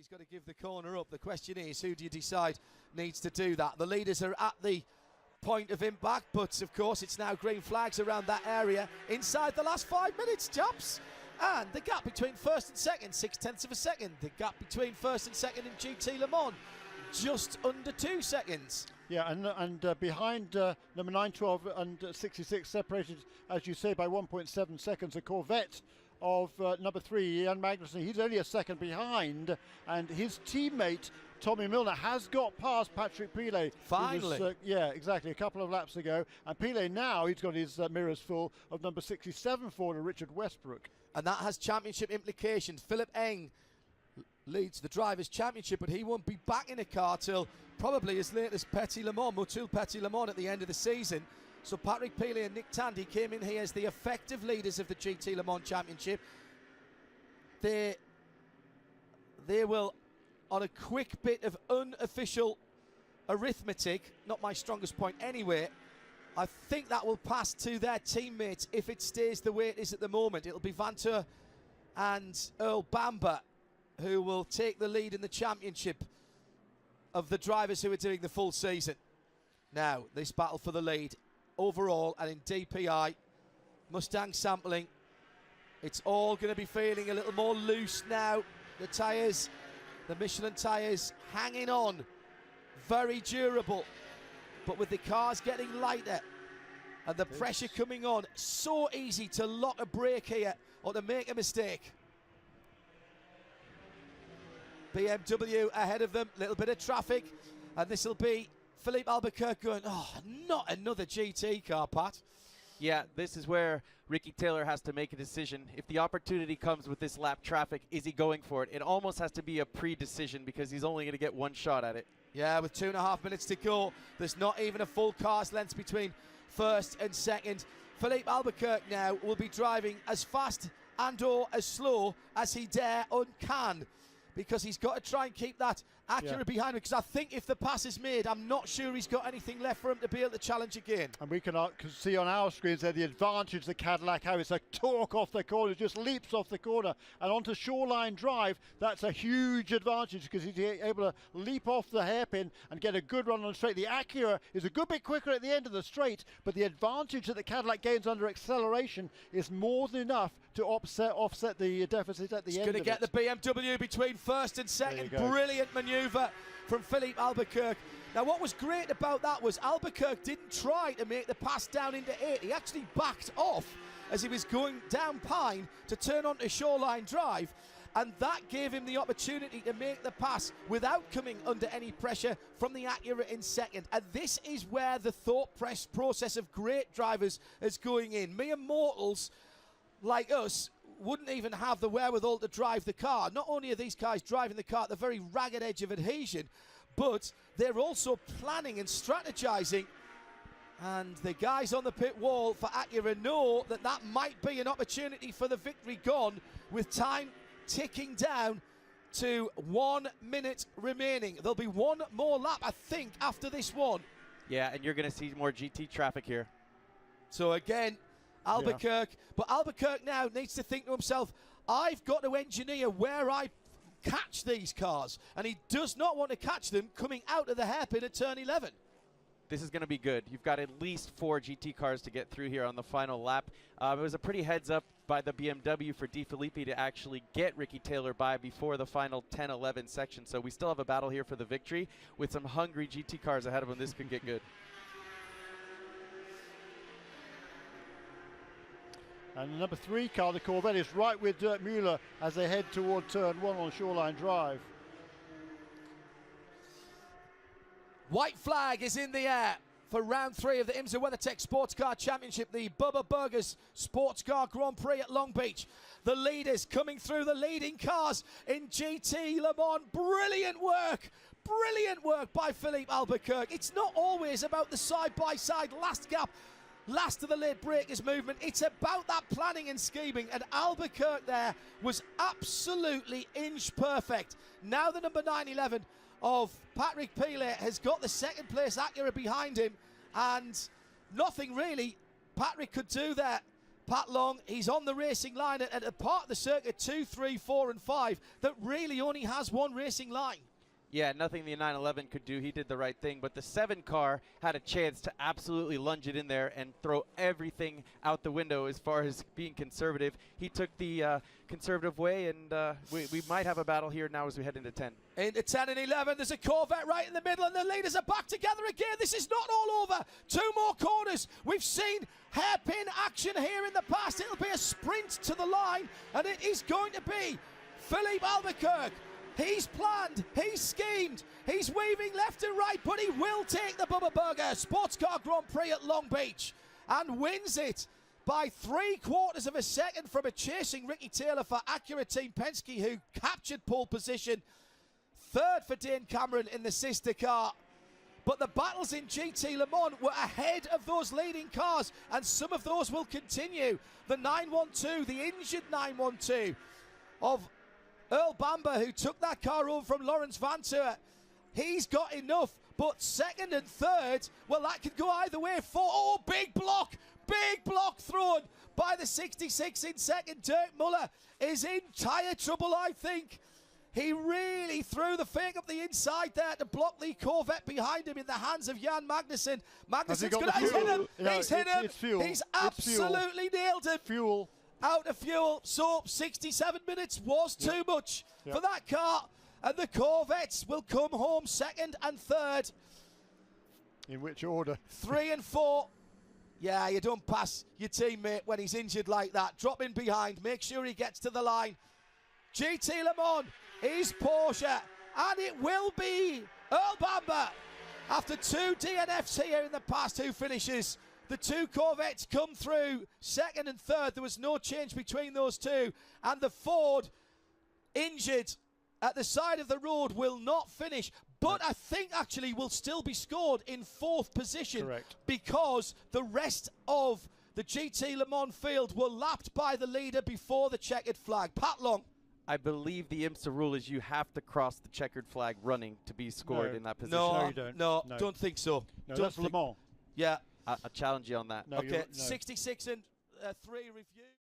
he's got to give the corner up. The question is, who do you decide needs to do that? The leaders are at the point of impact, but of course it's now green flags around that area inside the last 5 minutes, chaps. And the gap between first and second, 0.6 of a second. The gap between first and second in GT Le Mans, just under 2 seconds. Yeah, and behind number 9, 12 and 66, separated, as you say, by 1.7 seconds, a Corvette of number 3, Jan Magnussen. He's only a second behind, and his teammate Tommy Milner has got past Patrick Pilet. Finally. Was, yeah, exactly, a couple of laps ago. And Pilet now, he's got his mirrors full of number 67 forward, Richard Westbrook. And that has championship implications. Philip Eng leads the Drivers' Championship, but he won't be back in a car till probably as late as Petit Le Mans, Motul Petit Le Mans at the end of the season. So Patrick Pilet and Nick Tandy came in here as the effective leaders of the GT Le Mans Championship. They will, on a quick bit of unofficial arithmetic, not my strongest point anyway, I think that will pass to their teammates if it stays the way it is at the moment. It'll be Vanter and Earl Bamber who will take the lead in the championship of the drivers who are doing the full season. Now, this battle for the lead overall and in DPI, Mustang sampling, it's all going to be feeling a little more loose now. The tyres, the Michelin tyres hanging on, very durable, but with the cars getting lighter and the pressure coming on, so easy to lock a brake here or to make a mistake. BMW ahead of them, little bit of traffic, and this will be Philippe Albuquerque going, oh, not another GT car, Pat. Yeah, this is where Ricky Taylor has to make a decision. If the opportunity comes with this lap traffic, is he going for it? It almost has to be a pre-decision because he's only going to get one shot at it. Yeah, with 2.5 minutes to go, there's not even a full car's length between first and second. Philippe Albuquerque now will be driving as fast and or as slow as he dare and can, because he's got to try and keep that Acura behind him, because I think if the pass is made, I'm not sure he's got anything left for him to be able to challenge again. And we can see on our screens there the advantage the Cadillac have. It's a torque off the corner, it just leaps off the corner and onto Shoreline Drive. That's a huge advantage because he's able to leap off the hairpin and get a good run on the straight. The Acura is a good bit quicker at the end of the straight, but the advantage that the Cadillac gains under acceleration is more than enough to offset the deficit at the end of it. He's going to get the BMW between first and second. Brilliant manoeuvre from Philippe Albuquerque. Now, what was great about that was Albuquerque didn't try to make the pass down into 8. He actually backed off as he was going down Pine to turn onto Shoreline Drive, and that gave him the opportunity to make the pass without coming under any pressure from the Acura in second. And this is where the thought process of great drivers is going in. Mere mortals like us wouldn't even have the wherewithal to drive the car. Not only are these guys driving the car at the very ragged edge of adhesion, but they're also planning and strategizing. And the guys on the pit wall for Acura know that that might be an opportunity for the victory gone, with time ticking down to 1 minute remaining. There'll be one more lap, I think, after this one. Yeah, and you're going to see more GT traffic here. So again, Albuquerque, but Albuquerque now needs to think to himself, I've got to engineer where I catch these cars, and he does not want to catch them coming out of the hairpin at turn 11. This is going to be good. You've got at least 4 GT cars to get through here on the final lap. It was a pretty heads up by the BMW for De Filippi to actually get Ricky Taylor by before the final 10-11 section. So we still have a battle here for the victory with some hungry GT cars ahead of him. This could get good. And the number 3 car, the Corvette, is right with Dirk Müller as they head toward turn 1 on Shoreline Drive. White flag is in the air for round 3 of the IMSA WeatherTech Sports Car Championship, the Bubba Burgers Sports Car Grand Prix at Long Beach. The leaders coming through, the leading cars in GT Le Mans. Brilliant work by Philippe Albuquerque. It's not always about the side-by-side last gap, last of the late breakers movement. It's about that planning and scheming, and Albuquerque there was absolutely inch perfect. Now the number 911 of Patrick Pilet has got the second place Acura behind him, and nothing really Patrick could do there Pat Long, he's on the racing line at a part of the circuit 2, 3, 4 and 5 that really only has one racing line. Yeah, nothing the 911 could do. He did the right thing, but the 7 car had a chance to absolutely lunge it in there and throw everything out the window as far as being conservative. He took the conservative way, and we might have a battle here now as we head into 10. Into 10 and 11, there's a Corvette right in the middle, and the leaders are back together again. This is not all over. 2 more corners. We've seen hairpin action here in the past. It'll be a sprint to the line, and it is going to be Philippe Albuquerque. He's planned, he's schemed, he's weaving left and right, but he will take the Bubba Burger Sports Car Grand Prix at Long Beach and wins it by 3/4 of a second from a chasing Ricky Taylor for Acura Team Penske, who captured pole position. 3rd for Dane Cameron in the sister car. But the battles in GT Le Mans were ahead of those leading cars, and some of those will continue. The 912, the injured 912 of Earl Bamber, who took that car over from Lawrence Vantour, he's got enough, but 2nd and 3rd, well, that could go either way. Big block thrown by the 66 in 2nd. Dirk Muller is in tyre trouble, I think. He really threw the fake up the inside there to block the Corvette behind him in the hands of Jan Magnussen. Magnussen's going to hit him. He's hit him. He's absolutely nailed him. Fuel. Out of fuel, so 67 minutes was too much for that car, and the Corvettes will come home 2nd and 3rd. In which order? 3 and 4. Yeah, you don't pass your teammate when he's injured like that. Drop in behind, make sure he gets to the line. GT Le Mans is Porsche, and it will be Earl Bamber. After 2 DNFs here in the past, who finishes. The 2 Corvettes come through 2nd and 3rd. There was no change between those 2. And the Ford, injured at the side of the road, will not finish. But I think actually will still be scored in 4th position. Correct. Because the rest of the GT Le Mans field were lapped by the leader before the checkered flag. Pat Long. I believe the IMSA rule is you have to cross the checkered flag running to be scored in that position. No, you don't. No, don't think so. No, don't that's Le Mans. Yeah. I'll challenge you on that. Okay, 66 and 3 review.